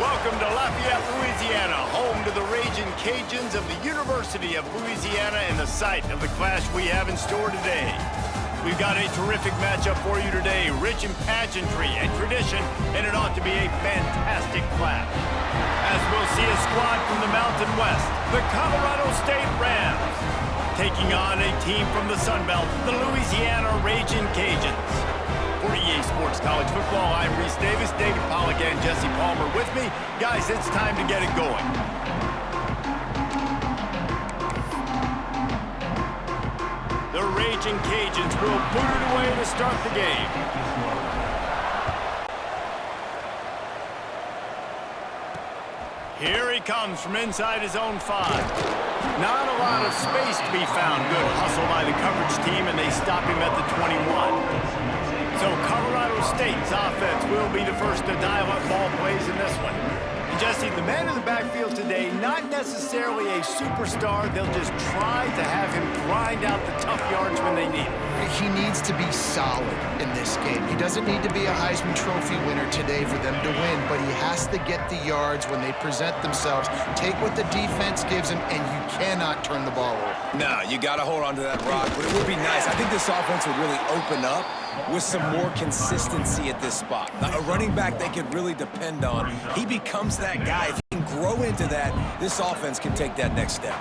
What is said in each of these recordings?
Welcome to Lafayette, Louisiana, home to the Ragin Cajuns of the University of Louisiana and the site of the clash we have in store today. We've got a terrific matchup for you today, rich in pageantry and tradition, and it ought to be a fantastic clash. As we'll see a squad from the Mountain West, the Colorado State Rams, taking on a team from the Sunbelt, the Louisiana Ragin Cajuns. For EA Sports College Football, I'm Reese Davis, David Pollack, and Jesse Palmer with me. Guys, it's time to get it going. The Ragin Cajuns will boot it away to start the game. Here he comes from inside his own 5. Not a lot of space to be found. Good hustle by the coverage team, and they stop him at the 21. So Colorado State's offense will be the first to dial up ball plays in this one. And Jesse, the man in the backfield today, not necessarily a superstar. They'll just try to have him grind out the tough yards when they need it. He needs to be solid in this game. He doesn't need to be a Heisman Trophy winner today for them to win, but he has to get the yards when they present themselves. Take what the defense gives him, and you cannot turn the ball over. No, you got to hold on to that rock, but it would be nice. I think this offense would really open up with some more consistency at this spot. Now, a running back they could really depend on. He becomes that guy. If he can grow into that, this offense can take that next step.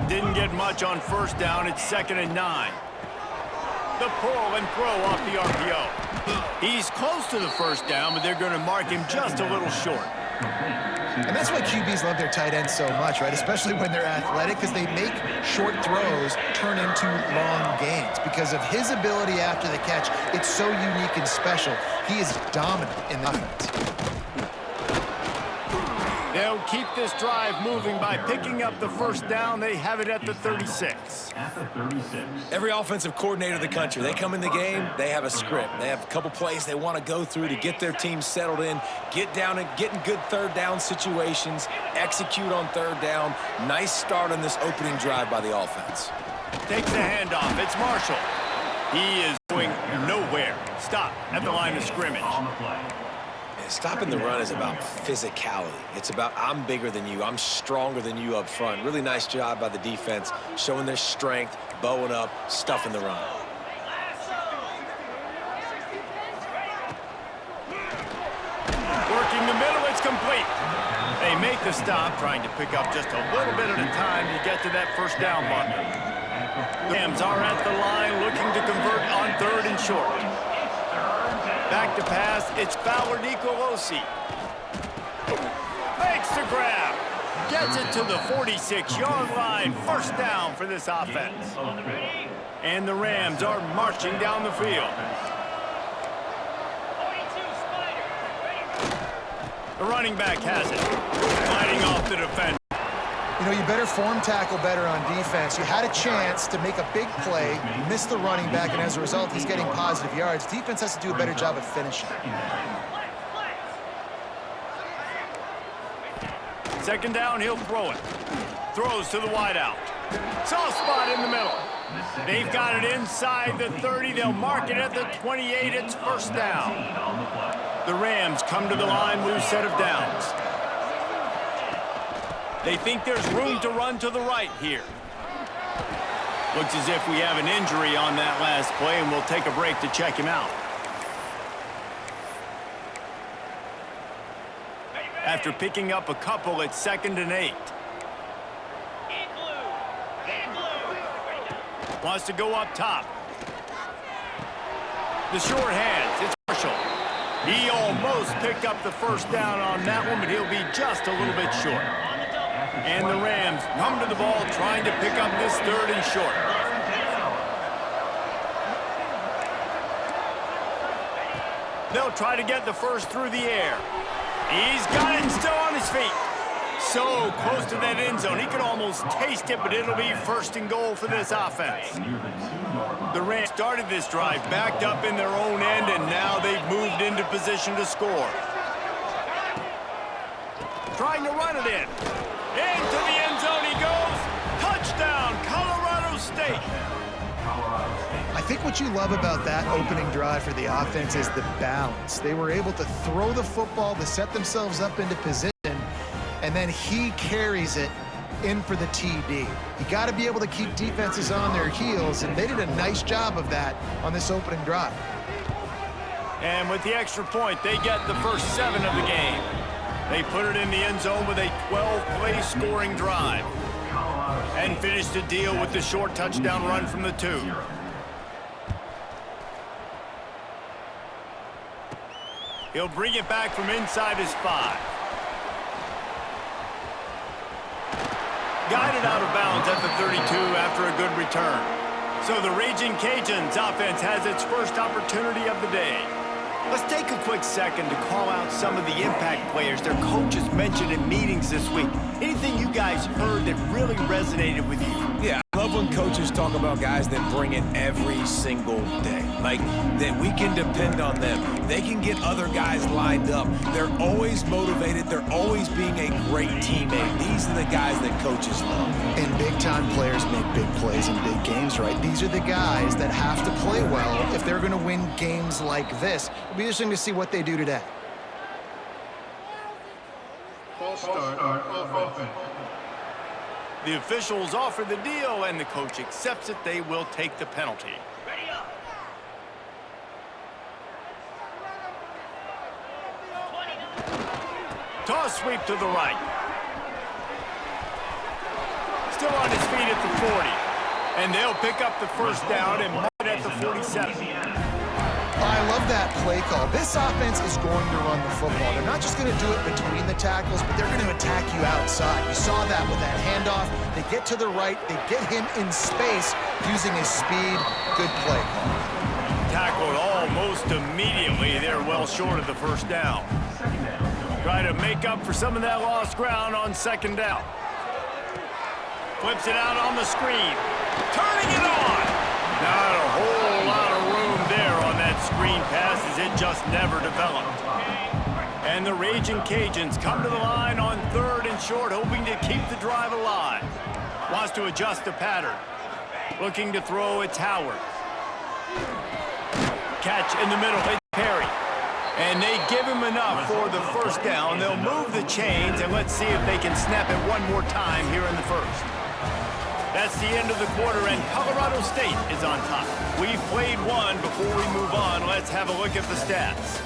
Didn't get much on first down. It's 2nd and 9. The pull and throw off the RPO. He's close to the first down, but they're going to mark him just a little short. And that's why QBs love their tight ends so much, right? Especially when they're athletic, because they make short throws turn into long gains. Because of his ability after the catch, it's so unique and special. He is dominant in the offense. They'll keep this drive moving by picking up the first down. They have it at the 36. Every offensive coordinator in the country, they come in the game, they have a script. They have a couple plays they want to go through to get their team settled in, get down and get in good third down situations, execute on third down. Nice start on this opening drive by the offense. Takes the handoff. It's Marshall. He is going nowhere. Stop at the line of scrimmage. Stopping the run is about physicality. It's about I'm bigger than you. I'm stronger than you up front. Really nice job by the defense, showing their strength, bowing up, stuffing the run. Working the middle, it's complete. They make the stop, trying to pick up just a little bit at a time to get to that first down marker. The Rams are at the line looking to convert on 3rd and short. Back to pass, it's Fowler Nicolosi. Makes the grab. Gets it to the 46-yard line. First down for this offense. And the Rams are marching down the field. The running back has it. Fighting off the defender. You know, you better form tackle better on defense. You had a chance to make a big play, missed the running back, and as a result, he's getting positive yards. Defense has to do a better job of finishing. 2nd down, he'll throw it. Throws to the wideout. Soft spot in the middle. They've got it inside the 30. They'll mark it at the 28. It's first down. The Rams come to the line, new set of downs. They think there's room to run to the right here. Looks as if we have an injury on that last play, and we'll take a break to check him out. After picking up a couple, it's 2nd and 8. Wants to go up top. The short hands, it's Marshall. He almost picked up the first down on that one, but he'll be just a little bit short. And the Rams come to the ball trying to pick up this 3rd and short. They'll try to get the first through the air. He's got it still on his feet. So close to that end zone. He could almost taste it, but it'll be 1st and goal for this offense. The Rams started this drive backed up in their own end, and now they've moved into position to score. Trying to run it in. Into the end zone he goes. Touchdown, Colorado State. I think what you love about that opening drive for the offense is the balance. They were able to throw the football to set themselves up into position, and then he carries it in for the TD. You got to be able to keep defenses on their heels, and they did a nice job of that on this opening drive. And with the extra point, they get the first 7 of the game. They put it in the end zone with a 12-play scoring drive and finish the deal with the short touchdown run from the 2. He'll bring it back from inside his 5. Guided out of bounds at the 32 after a good return. So the Ragin Cajuns offense has its first opportunity of the day. Let's take a quick second to call out some of the impact players their coaches mentioned in meetings this week. Anything you guys heard that really resonated with you? Yeah, I love when coaches talk about guys that bring it every single day. Like, that we can depend on them. They can get other guys lined up. They're always motivated. They're always being a great teammate. These are the guys that coaches love. And big-time players make big plays in big games, right? These are the guys that have to play well if they're going to win games like this. It'll be interesting to see what they do today. False start of offense. The officials offer the deal, and the coach accepts it. They will take the penalty. Toss sweep to the right. Still on his feet at the 40. And they'll pick up the first down and mark it at the 47. I love that play call. This offense is going to run the football. They're not just going to do it between the tackles, but they're going to attack you outside. You saw that with that handoff. They get to the right. They get him in space using his speed. Good play call. Tackled almost immediately. They're well short of the first down. Try to make up for some of that lost ground on second down. Flips it out on the screen. Turning it on. Not a whole lot of room there on that screen pass as it just never developed. And the Ragin Cajuns come to the line on 3rd and short, hoping to keep the drive alive. Wants to adjust the pattern. Looking to throw, it's Howard. Catch in the middle, it's Perry. And they give him enough for the first down. They'll move the chains, and let's see if they can snap it one more time here in the first. That's the end of the quarter, and Colorado State is on top. We've played one. Before we move on, let's have a look at the stats.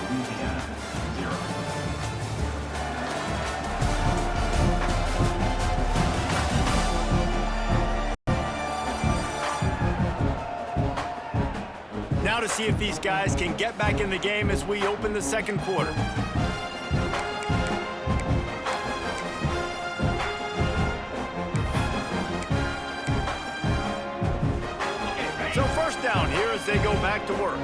Now to see if these guys can get back in the game as we open the second quarter. So first down here as they go back to work.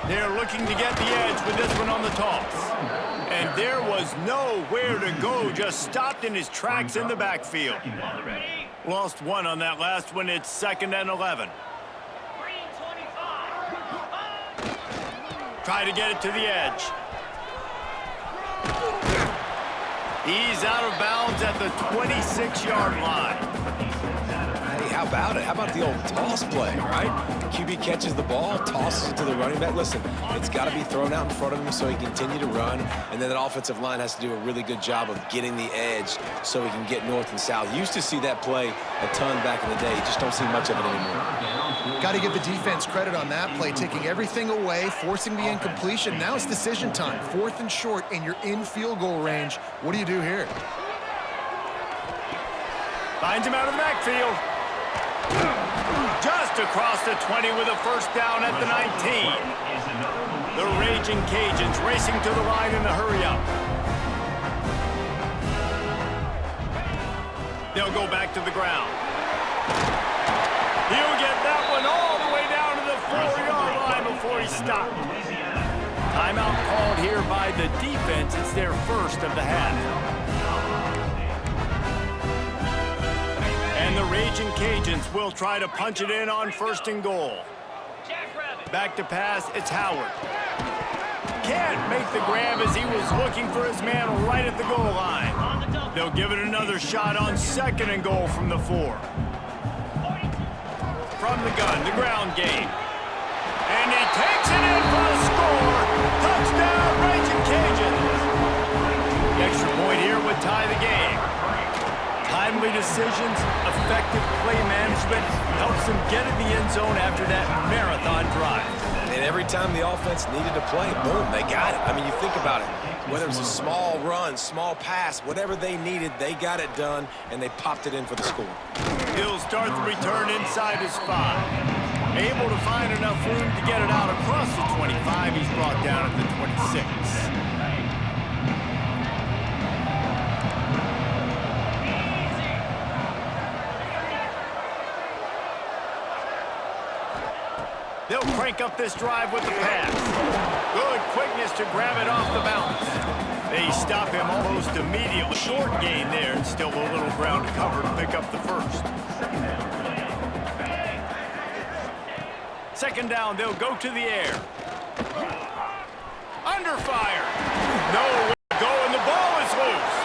They're looking to get the edge with this one on the toss. And there was nowhere to go, just stopped in his tracks in the backfield. Lost one on that last one. It's 2nd and 11. Try to get it to the edge. He's out of bounds at the 26-yard line. Hey, how about it? How about the old toss play, right? QB catches the ball, tosses it to the running back. Listen, it's got to be thrown out in front of him so he can continue to run, and then that offensive line has to do a really good job of getting the edge so he can get north and south. You used to see that play a ton back in the day. You just don't see much of it anymore. Got to give the defense credit on that play, taking everything away, forcing the incompletion. Now it's decision time. 4th and short, and you're in field goal range. What do you do here? Finds him out of the backfield. Just across the 20 with a first down at the 19. The Ragin Cajuns racing to the line in a hurry-up. They'll go back to the ground. He'll get that one all the way down to the 4-yard line before he stopped. Timeout called here by the defense. It's their first of the half. And the Ragin Cajuns will try to punch it in on 1st and goal. Back to pass, it's Howard. can't make the grab as he was looking for his man right at the goal line. They'll give it another shot on 2nd and goal from the 4. From the gun, the ground game. And he takes it in for a score. Touchdown, Ragin Cajuns. The extra point here would tie the game. Timely decisions, effective play management helps them get in the end zone after that marathon drive. And every time the offense needed to play, boom, they got it. I mean, you think about it. Whether it's a small run, small pass, whatever they needed, they got it done, and they popped it in for the score. He'll start the return inside his 5. Able to find enough room to get it out across the 25. He's brought down at the 26. They'll crank up this drive with the pass. Good quickness to grab it off the bounce. They stop him almost immediately. Short gain there, and still a little ground to cover to pick up the first. 2nd down, they'll go to the air. Under fire. Nowhere to go, and the ball is loose.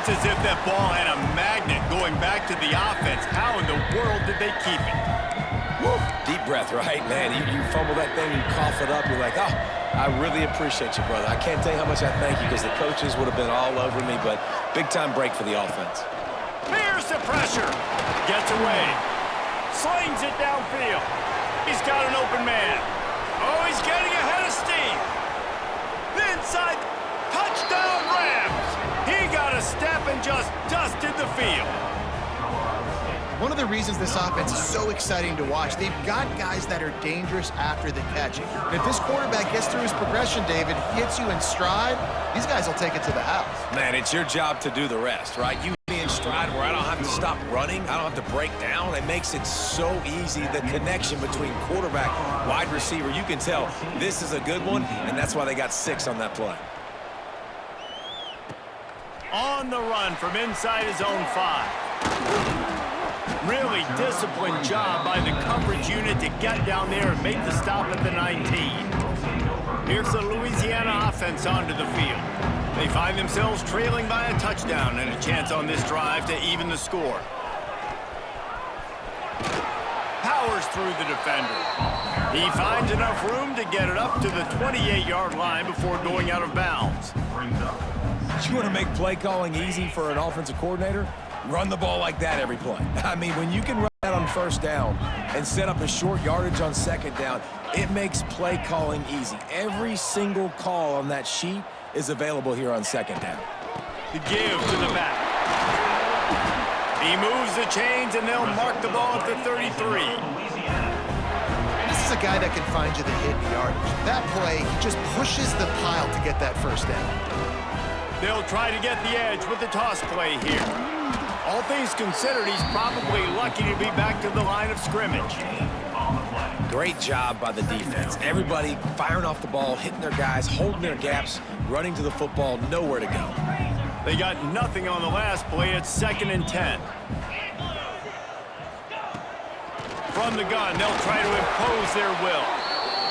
It's as if that ball had a magnet going back to the offense. How in the world did they keep it? Woo. Deep breath, right? Man, you fumble that thing, you cough it up, you're like, oh, I really appreciate you, brother. I can't tell you how much I thank you because the coaches would have been all over me, but big-time break for the offense. Here's the pressure. Gets away. Slings it downfield. He's got an open man. Oh, he's getting ahead of steam. The inside. Touchdown Rams. He got a step and just dusted the field. One of the reasons this offense is so exciting to watch, they've got guys that are dangerous after the catch. And if this quarterback gets through his progression, David, hits you in stride, these guys will take it to the house. Man, it's your job to do the rest, right? You be in stride where I don't have to stop running, I don't have to break down. It makes it so easy, the connection between quarterback, wide receiver. You can tell this is a good one, and that's why they got 6 on that play. On the run from inside his own 5. Really disciplined job by the coverage unit to get down there and make the stop at the 19. Here's the Louisiana offense onto the field. They find themselves trailing by a touchdown and a chance on this drive to even the score. Powers through the defender. He finds enough room to get it up to the 28-yard line before going out of bounds. You want to make play calling easy for an offensive coordinator? Run the ball like that every play. I mean, when you can run that on 1st down and set up a short yardage on 2nd down, it makes play calling easy. Every single call on that sheet is available here on 2nd down. The give to the back. He moves the chains, and they'll mark the ball at the 33. This is a guy that can find you the hidden yardage. That play, he just pushes the pile to get that 1st down. They'll try to get the edge with the toss play here. All things considered, he's probably lucky to be back to the line of scrimmage. Great job by the defense. Everybody firing off the ball, hitting their guys, holding their gaps, running to the football, nowhere to go. They got nothing on the last play. It's 2nd and 10. From the gun, they'll try to impose their will.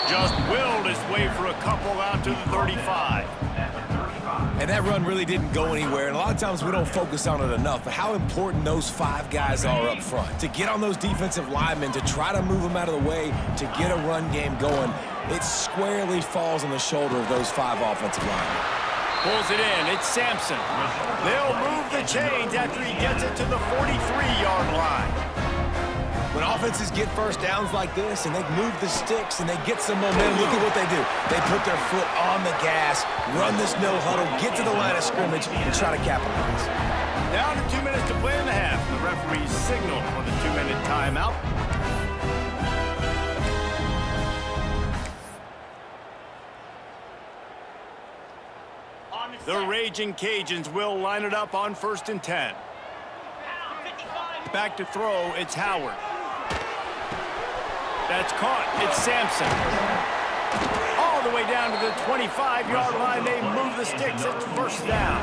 Just willed his way for a couple out to the 35. And that run really didn't go anywhere, and a lot of times we don't focus on it enough, but how important those 5 guys are up front. To get on those defensive linemen, to try to move them out of the way, to get a run game going, it squarely falls on the shoulder of those 5 offensive linemen. Pulls it in. It's Sampson. They'll move the chains after he gets it to the 43-yard line. When offenses get 1st downs like this and they move the sticks and they get some momentum, look at what they do. They put their foot on the gas, run this no huddle, get to the line of scrimmage, and try to capitalize. Down to 2 minutes to play in the half. The referee's signal for the 2-minute timeout. The Ragin Cajuns will line it up on 1st and 10. Back to throw, it's Howard. That's caught, it's Sampson. All the way down to the 25-yard line, they move the sticks, it's 1st down.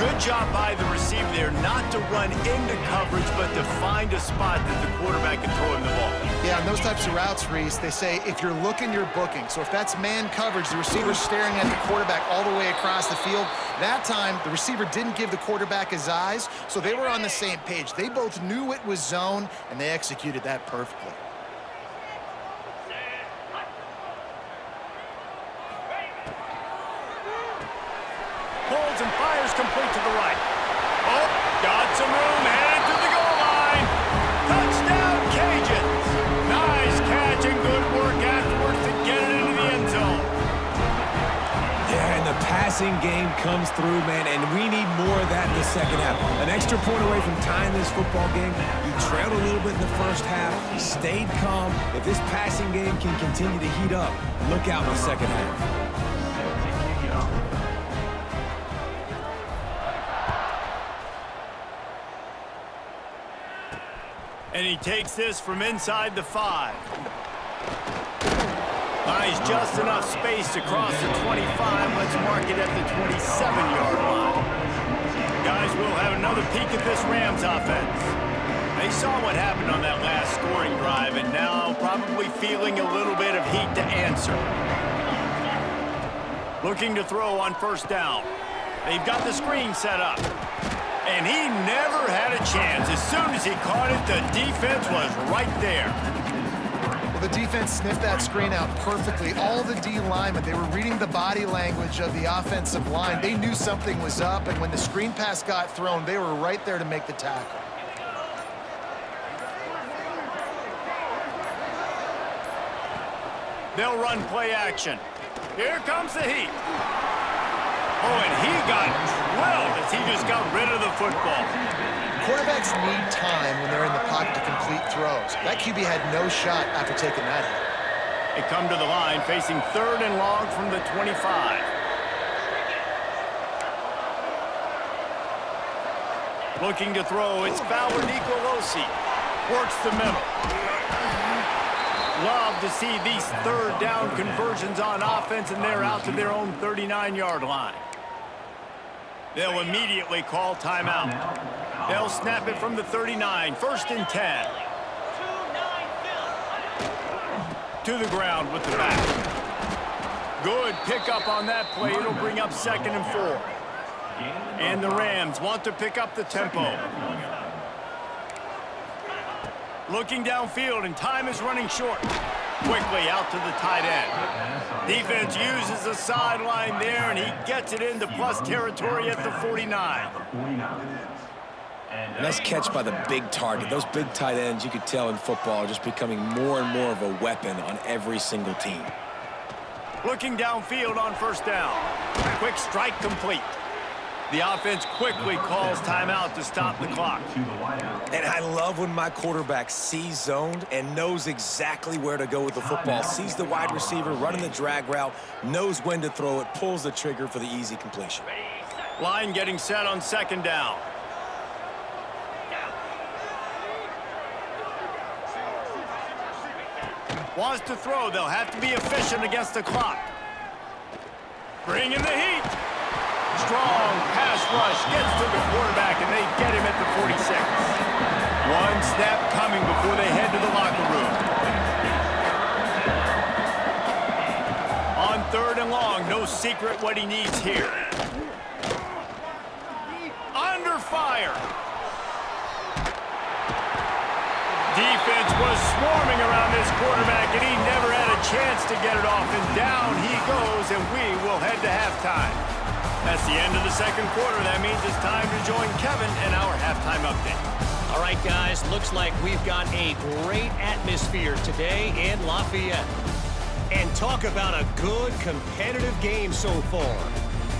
Good job by the receiver there not to run into coverage, but to find a spot that the quarterback can throw him the ball. Yeah, on those types of routes, Reese, they say if you're looking, you're booking. So if that's man coverage, the receiver's staring at the quarterback all the way across the field. That time, the receiver didn't give the quarterback his eyes, so they were on the same page. They both knew it was zone, and they executed that perfectly. Pulls and fires complete to the right. Oh, got some room, headed to the goal line. Touchdown, Cajuns. Nice catch and good work afterwards to get it into the end zone. Yeah, and the passing game comes through, man, and we need more of that in the second half. An extra point away from tying this football game. You trailed a little bit in the first half, stayed calm. If this passing game can continue to heat up, look out in the second half. And he takes this from inside the 5. Nice, just enough space to cross the 25. Let's mark it at the 27-yard line. Guys, we'll have another peek at this Rams offense. They saw what happened on that last scoring drive, and now probably feeling a little bit of heat to answer. Looking to throw on first down. They've got the screen set up. And he never had a chance. As soon as he caught it, the defense was right there. Well, the defense sniffed that screen out perfectly. All the D linemen, they were reading the body language of the offensive line. They knew something was up, and when the screen pass got thrown, they were right there to make the tackle. They'll run play action. Here comes the heat. Oh, and he got drilled as he just got rid of the football. Quarterbacks need time when they're in the pocket to complete throws. That QB had no shot after taking that hit. They come to the line facing 3rd and long from the 25. Looking to throw, it's Fowler Nicolosi. Works the middle. Love to see these 3rd down conversions on offense, and they're out to their own 39-yard line. They'll immediately call timeout. They'll snap it from the 39, 1st and 10. To the ground with the back. Good pickup on that play. It'll bring up 2nd and 4. And the Rams want to pick up the tempo. Looking downfield, and time is running short. Quickly out to the tight end. Defense uses the sideline there, and he gets it into plus territory at the 49. Nice catch by the big target. Those big tight ends, you could tell in football, are just becoming more and more of a weapon on every single team. Looking downfield on first down. Quick strike complete. The offense quickly calls timeout to stop the clock. And I love when my quarterback sees zoned and knows exactly where to go with the football. Sees the wide receiver running the drag route, knows when to throw it, pulls the trigger for the easy completion. Line getting set on 2nd down. Wants to throw. They'll have to be efficient against the clock. Bring in the heat. Strong pass rush gets to the quarterback, and they get him at the 46. One snap coming before they head to the locker room. On 3rd and long, no secret what he needs here. Under fire. Defense was swarming around this quarterback, and he never had a chance to get it off. And down he goes, and we will head to halftime. That's the end of the 2nd quarter. That means it's time to join Kevin in our halftime update. All right, guys, looks like we've got a great atmosphere today in Lafayette. And talk about a good competitive game so far.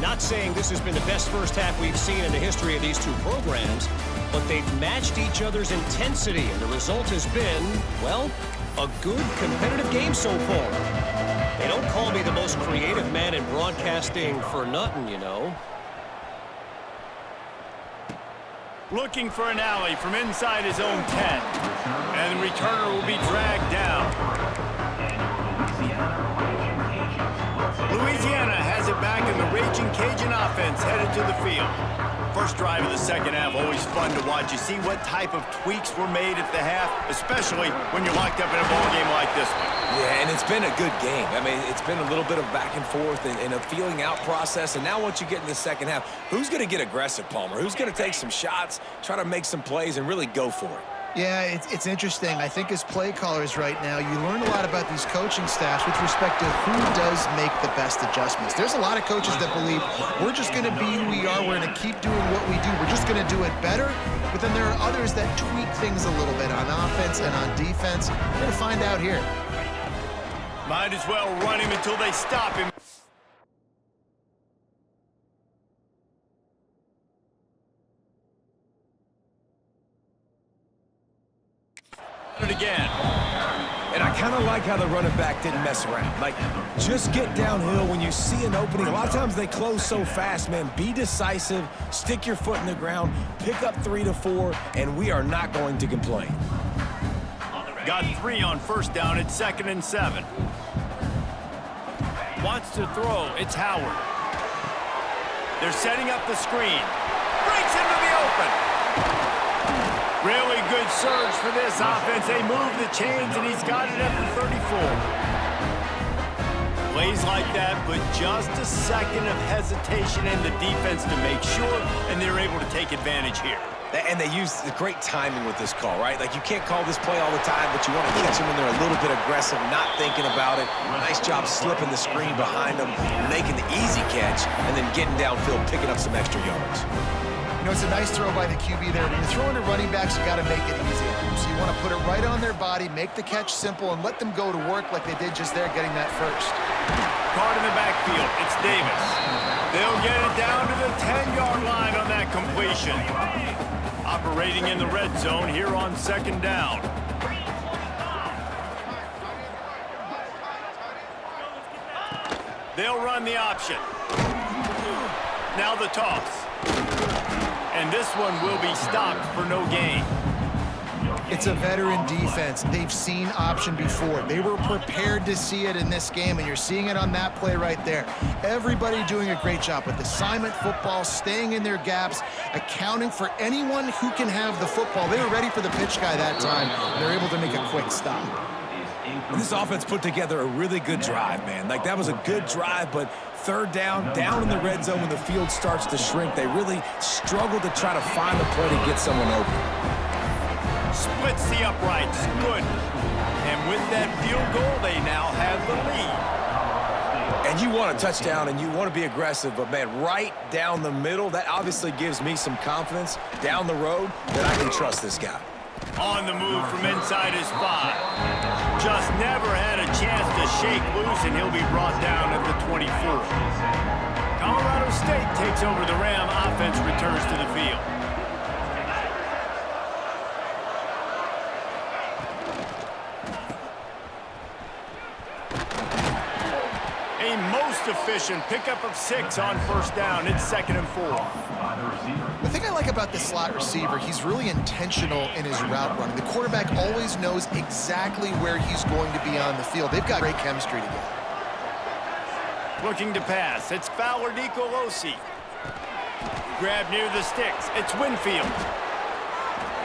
Not saying this has been the best first half we've seen in the history of these two programs, but they've matched each other's intensity, and the result has been, well, a good competitive game so far. They don't call me the most creative man in broadcasting for nothing, you know. Looking for an alley from inside his own 10. And the returner will be dragged down. Louisiana has it back, in the Ragin Cajun offense headed to the field. First drive of the second half, always fun to watch. You see what type of tweaks were made at the half, especially when you're locked up in a ball game like this one. Yeah, and it's been a good game. I mean, it's been a little bit of back and forth and a feeling out process. And now once you get in the second half, who's going to get aggressive, Palmer? Who's going to take some shots, try to make some plays, and really go for it? Yeah, it's interesting. I think as play callers right now, you learn a lot about these coaching staffs with respect to who does make the best adjustments. There's a lot of coaches that believe we're just going to be who we are. We're going to keep doing what we do. We're just going to do it better. But then there are others that tweak things a little bit on offense and on defense. We're going to find out here. Might as well run him until they stop him. It again. And I kind of like how the running back didn't mess around. Like, just get downhill when you see an opening. A lot of times they close so fast, man. Be decisive, stick your foot in the ground, pick up 3 to 4, and we are not going to complain. Got 3 on first down. It's 2nd and 7. Wants to throw. It's Howard. They're setting up the screen. Breaks into the open. Really good surge for this offense. They move the chains, and he's got it at the 34. Plays like that, but just a second of hesitation in the defense to make sure, and they're able to take advantage here. And they use the great timing with this call, right? Like, you can't call this play all the time, but you want to catch them when they're a little bit aggressive, not thinking about it. Nice job slipping the screen behind them, making the easy catch, and then getting downfield, picking up some extra yards. You know, it's a nice throw by the QB there. When you're throwing to running backs, you got to make it easy. So you want to put it right on their body, make the catch simple, and let them go to work like they did just there, getting that first. Caught in the backfield. It's Davis. They'll get it down to the 10-yard line on that completion. Operating in the red zone here on 2nd down. They'll run the option. Now the toss. And this one will be stopped for no gain. It's a veteran defense. They've seen option before. They were prepared to see it in this game, and you're seeing it on that play right there. Everybody doing a great job with assignment football, staying in their gaps, accounting for anyone who can have the football. They were ready for the pitch guy that time. They're able to make a quick stop. This offense put together a really good drive, man. Like, that was a good drive, but 3rd down in the red zone when the field starts to shrink, they really struggled to try to find the play to get someone open. Splits the uprights. Good. And with that field goal, they now have the lead. And you want a touchdown and you want to be aggressive, but, man, right down the middle, that obviously gives me some confidence down the road that I can trust this guy. On the move from inside his 5. Just never had a chance to shake loose, and he'll be brought down at the 24. Colorado State takes over the Ram. Offense returns to the field. A most efficient pickup of 6 on first down. It's 2nd and 4. The thing I like about this slot receiver, he's really intentional in his route running. The quarterback always knows exactly where he's going to be on the field. They've got great chemistry together. Looking to pass. It's Fowler Nicolosi. Grab near the sticks. It's Winfield.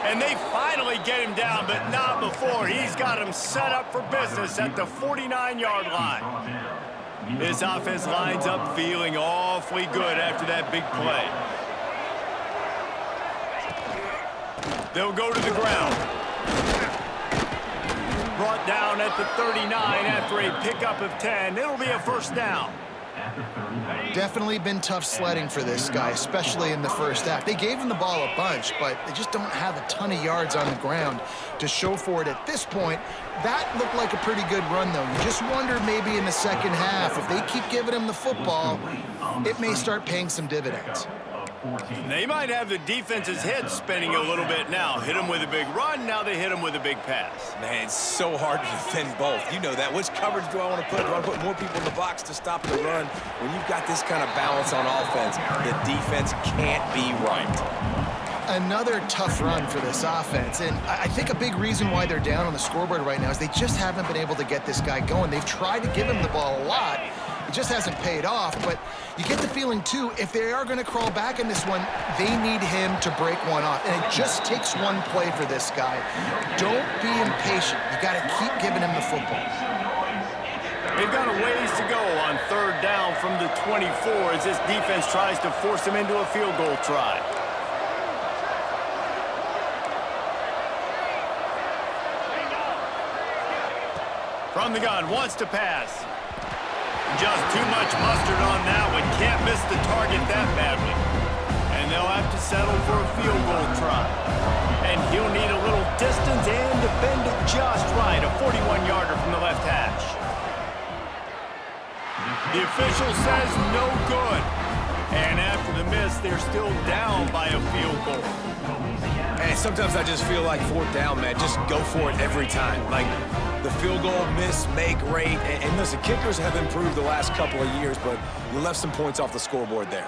And they finally get him down, but not before. He's got him set up for business at the 49-yard line. This offense lines up feeling awfully good after that big play. They'll go to the ground. Brought down at the 39 after a pickup of 10. It'll be a first down. Definitely been tough sledding for this guy, especially in the first half. They gave him the ball a bunch, but they just don't have a ton of yards on the ground to show for it at this point. That looked like a pretty good run, though. You just wonder maybe in the second half, if they keep giving him the football, it may start paying some dividends. They might have the defense's head spinning a little bit now. Hit him with a big run, now they hit him with a big pass. Man, it's so hard to defend both. You know that. Which coverage do I want to put? Do I want to put more people in the box to stop the run? When you've got this kind of balance on offense, the defense can't be right. Another tough run for this offense, and I think a big reason why they're down on the scoreboard right now is they just haven't been able to get this guy going. They've tried to give him the ball a lot. It just hasn't paid off, but you get the feeling, too, if they are going to crawl back in this one, they need him to break one off. And it just takes one play for this guy. Don't be impatient. You got to keep giving him the football. They've got a ways to go on third down from the 24 as this defense tries to force them into a field goal try. From the gun, wants to pass. Just too much mustard on that one. Can't miss the target that badly. And they'll have to settle for a field goal try. And he'll need a little distance and to bend it just right. A 41-yarder from the left hash. The official says no good. And after the miss, they're still down by a field goal. And sometimes I just feel like fourth down, man. Just go for it every time. Like, the field goal, miss, make, rate. And listen, kickers have improved the last couple of years, but you left some points off the scoreboard there.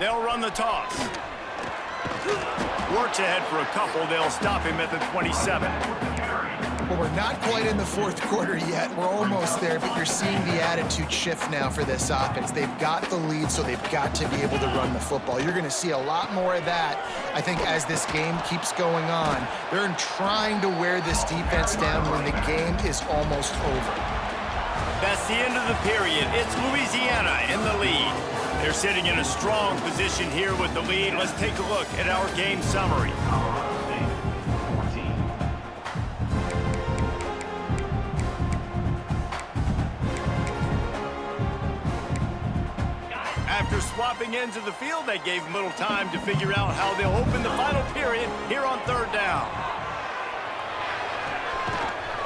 They'll run the toss. Works ahead for a couple. They'll stop him at the 27. Well, we're not quite in the fourth quarter yet. We're almost there, but you're seeing the attitude shift now for this offense. They've got the lead, so they've got to be able to run the football. You're going to see a lot more of that, I think, as this game keeps going on. They're trying to wear this defense down when the game is almost over. That's the end of the period. It's Louisiana in the lead. They're sitting in a strong position here with the lead. Let's take a look at our game summary. After swapping ends of the field, they gave them little time to figure out how they'll open the final period here on third down.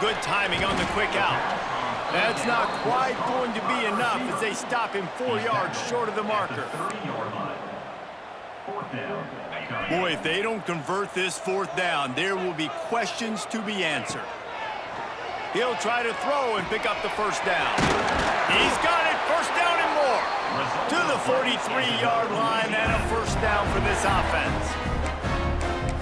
Good timing on the quick out. That's not quite going to be enough as they stop him 4 yards short of the marker. Boy, if they don't convert this fourth down, there will be questions to be answered. He'll try to throw and pick up the first down. He's got it, first down and more. To the 43-yard line and a first down for this offense.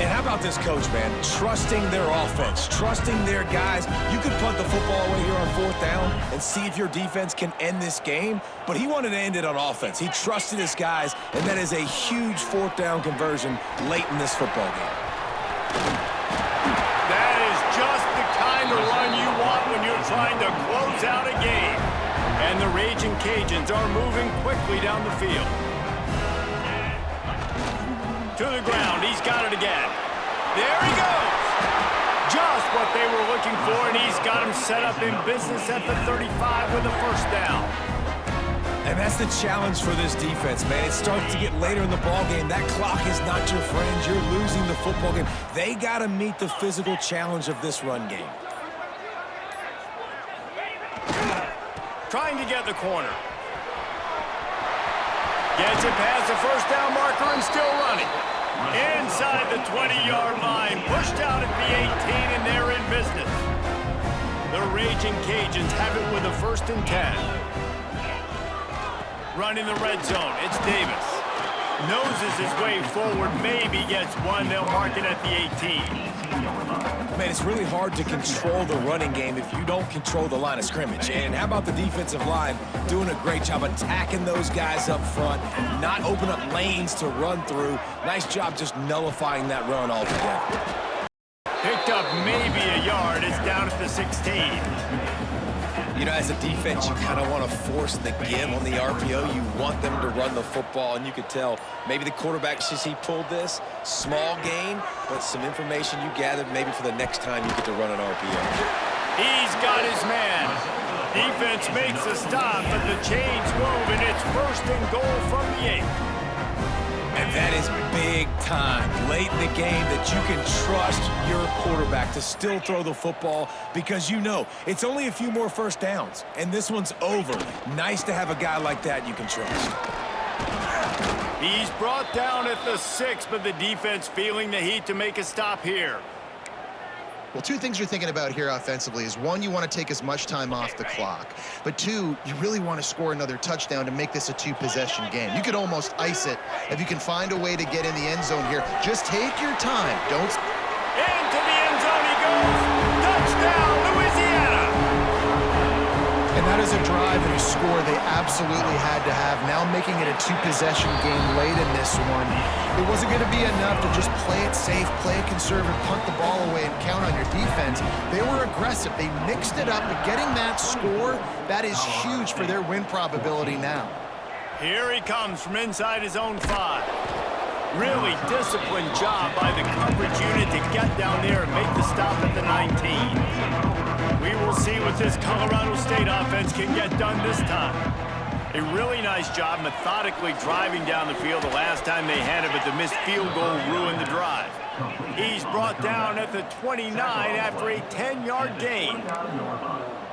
And how about this coach, man? Trusting their offense, trusting their guys. You could punt the football away here on fourth down and see if your defense can end this game, but he wanted to end it on offense. He trusted his guys, and that is a huge fourth down conversion late in this football game. That is just the kind of run you want when you're trying to close out a game. And the Ragin Cajuns are moving quickly down the field. To the ground, he's got it again. There he goes. Just what they were looking for, and he's got him set up in business at the 35 with a first down. And that's the challenge for this defense, man. It starts to get later in the ball game. That clock is not your friend. You're losing the football game. They got to meet the physical challenge of this run game. Trying to get the corner. Gets it past the first down marker and still running. Inside the 20-yard line, pushed out at the 18, and they're in business. The Ragin Cajuns have it with a 1st and 10. Running the red zone, it's Davis. Noses his way forward, maybe gets one. They'll mark it at the 18. Man, it's really hard to control the running game if you don't control the line of scrimmage. And how about the defensive line doing a great job attacking those guys up front, not open up lanes to run through. Nice job just nullifying that run altogether. Picked up maybe a yard. It's down at the 16. You know, as a defense, you kind of want to force the give on the RPO. You want them to run the football, and you could tell maybe the quarterback, since he pulled this, small gain, but some information you gathered maybe for the next time you get to run an RPO. He's got his man. Defense makes a stop, but the chains move, and it's 1st and goal from the 8. And that is big time, late in the game, that you can trust your quarterback to still throw the football because you know it's only a few more first downs, and this one's over. Nice to have a guy like that you can trust. He's brought down at the 6, but the defense feeling the heat to make a stop here. Well, 2 things you're thinking about here offensively is, 1, you want to take as much time off the clock. But 2, you really want to score another touchdown to make this a 2-possession game. You could almost ice it if you can find a way to get in the end zone here. Just take your time. Don't... Into the end zone he goes. Touchdown, Louisiana. was a drive and a score they absolutely had to have. Now making it a two-possession game late in this one. It wasn't going to be enough to just play it safe, play it conservative, punt the ball away, and count on your defense. They were aggressive. They mixed it up, but getting that score, that is huge for their win probability now. Here he comes from inside his own 5. Really disciplined job by the coverage unit to get down there and make the stop at the 19. We will see what this Colorado State offense can get done this time. A really nice job methodically driving down the field the last time they had it, but the missed field goal ruined the drive. He's brought down at the 29 after a 10-yard gain.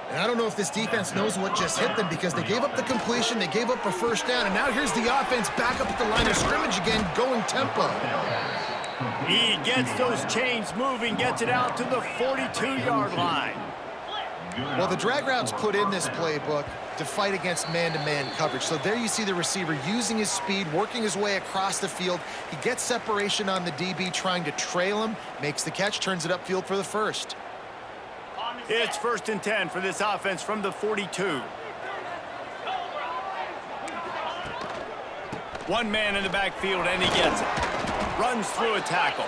And I don't know if this defense knows what just hit them because they gave up the completion, they gave up a first down, and now here's the offense back up at the line of scrimmage again, going tempo. He gets those chains moving, gets it out to the 42-yard line. Well, the drag routes put in this playbook to fight against man-to-man coverage. So there you see the receiver using his speed, working his way across the field. He gets separation on the DB, trying to trail him, makes the catch, turns it upfield for the first. It's 1st and 10 for this offense from the 42. One man in the backfield, and he gets it. Runs through a tackle.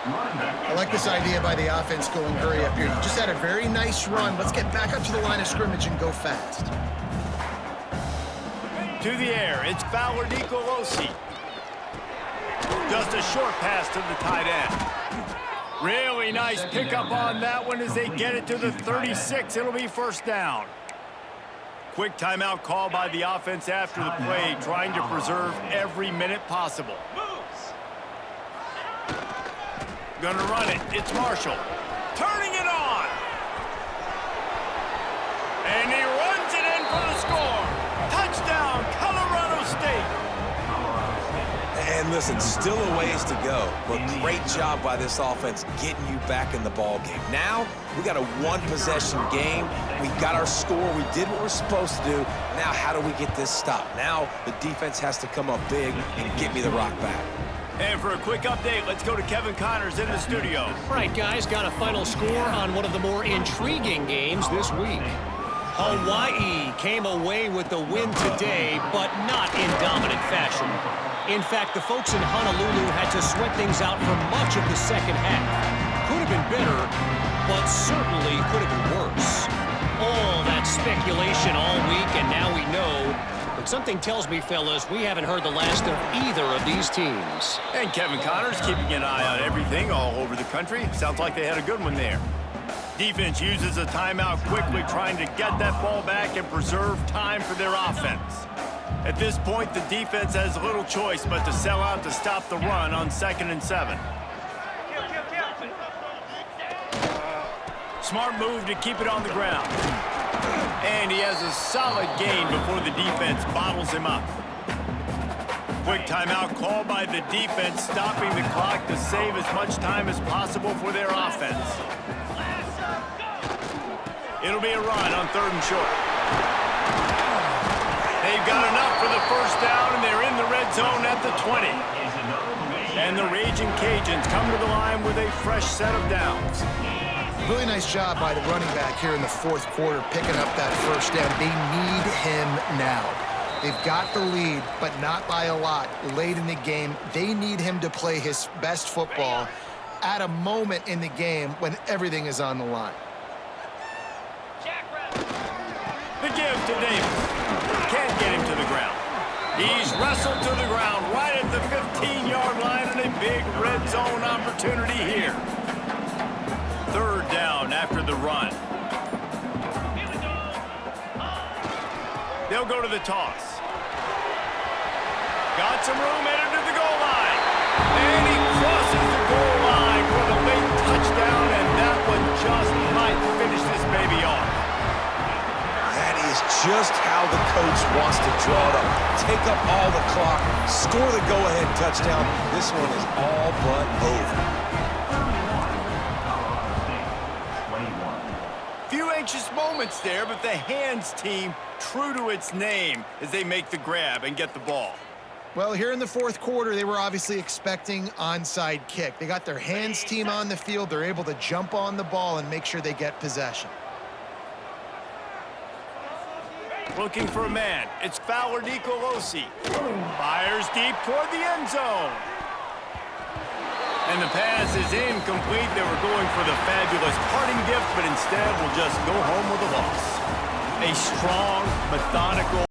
I like this idea by the offense going hurry up here. You just had a very nice run. Let's get back up to the line of scrimmage and go fast. To the air, it's Fowler Nicolosi. Just a short pass to the tight end. Really nice pickup on that one as they get it to the 36. It'll be 1st down. Quick timeout call by the offense after the play, trying to preserve every minute possible. Gonna run it. It's Marshall. Turning it on. And he runs it in for the score. Touchdown, Colorado State. And listen, still a ways to go, but great job by this offense getting you back in the ball game. Now, we got a one-possession game. We got our score. We did what we're supposed to do. Now, how do we get this stopped? Now, the defense has to come up big and get me the rock back. And for a quick update, let's go to Kevin Connors in the studio. All right, guys, got a final score on one of the more intriguing games this week. Hawaii came away with the win today, but not in dominant fashion. In fact, the folks in Honolulu had to sweat things out for much of the second half. Could have been better, but certainly could have been worse. All that speculation all week, and now we know. But something tells me, fellas, we haven't heard the last of either of these teams. And Kevin Connors keeping an eye on everything all over the country. Sounds like they had a good one there. Defense uses a timeout quickly, trying to get that ball back and preserve time for their offense. At this point, the defense has little choice but to sell out to stop the run on 2nd and 7. Smart move to keep it on the ground. And he has a solid gain before the defense bottles him up. Quick timeout called by the defense, stopping the clock to save as much time as possible for their offense. It'll be a run on 3rd and short. They've got enough for the 1st down, and they're in the red zone at the 20. And the Ragin Cajuns come to the line with a fresh set of downs. Really nice job by the running back here in the 4th quarter, picking up that 1st down. They need him now. They've got the lead, but not by a lot. Late in the game, they need him to play his best football at a moment in the game when everything is on the line. The give to Davis. Can't get him to the ground. He's wrestled to the ground right at the 15-yard line, and a big red zone opportunity here. 3rd down after the run. They'll go to the toss. Got some room, headed to the goal line. And he crosses the goal line for the late touchdown, and that one just might finish this baby off. That is just how the coach wants to draw it up. Take up all the clock, score the go-ahead touchdown. This one is all but over. Few anxious moments there, but the hands team true to its name as they make the grab and get the ball. Well, here in the 4th quarter, they were obviously expecting onside kick. They got their hands team on the field. They're able to jump on the ball and make sure they get possession. Looking for a man. It's Fowler Nicolosi. Fires deep toward the end zone. And the pass is incomplete. They were going for the fabulous parting gift, but instead will just go home with a loss. A strong, methodical